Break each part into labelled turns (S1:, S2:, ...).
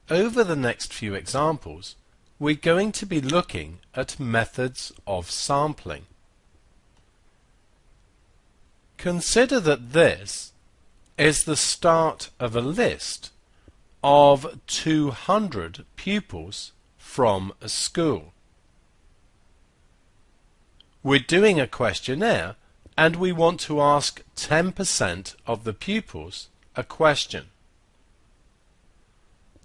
S1: Over the next few examples, we're going to be looking at methods of sampling. Consider that this is the start of a list of 200 pupils from a school. We're doing a questionnaire and we want to ask 10% of the pupils a question.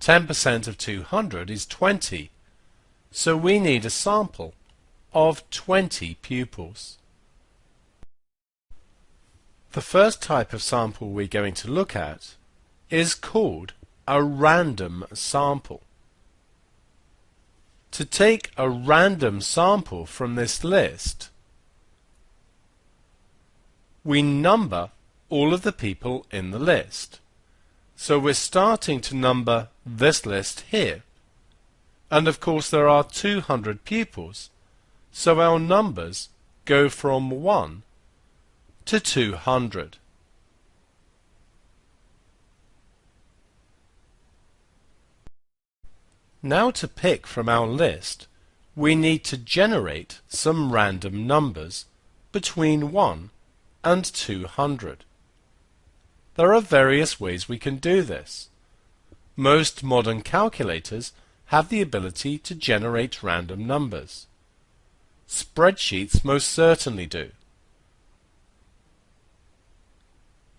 S1: 10% of 200 is 20, so we need a sample of 20 pupils. The first type of sample we're going to look at is called a random sample. To take a random sample from this list, we number all of the people in the list. So we're starting to number this list here. And of course there are 200 pupils, so our numbers go from 1 to 200. Now to pick from our list, we need to generate some random numbers between 1 and 200. There are various ways we can do this. Most modern calculators have the ability to generate random numbers. Spreadsheets most certainly do.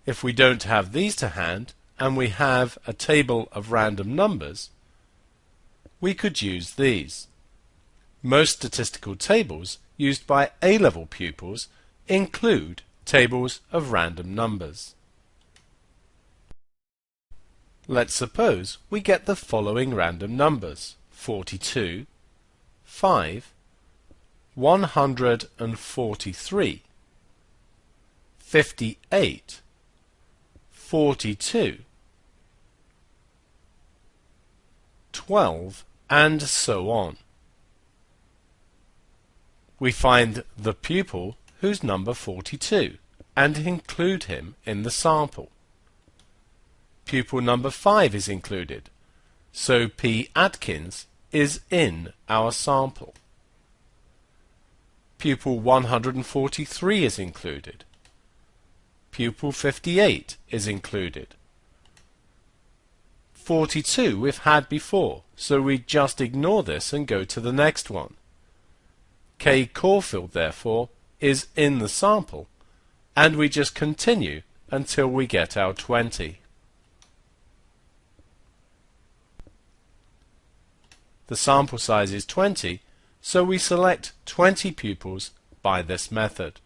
S1: If we don't have these to hand, and we have a table of random numbers, we could use these. Most statistical tables used by A-level pupils include tables of random numbers. Let's suppose we get the following random numbers: 42, 5, 143, 58, 42, 12, and so on. We find the pupil who's number 42 and include him in the sample. Pupil number 5 is included, so P. Atkins is in our sample. Pupil 143 is included. Pupil 58 is included. 42 we've had before, so we just ignore this and go to the next one. K. Caulfield, therefore, is in the sample, and we just continue until we get our 20. The sample size is 20, so we select 20 pupils by this method.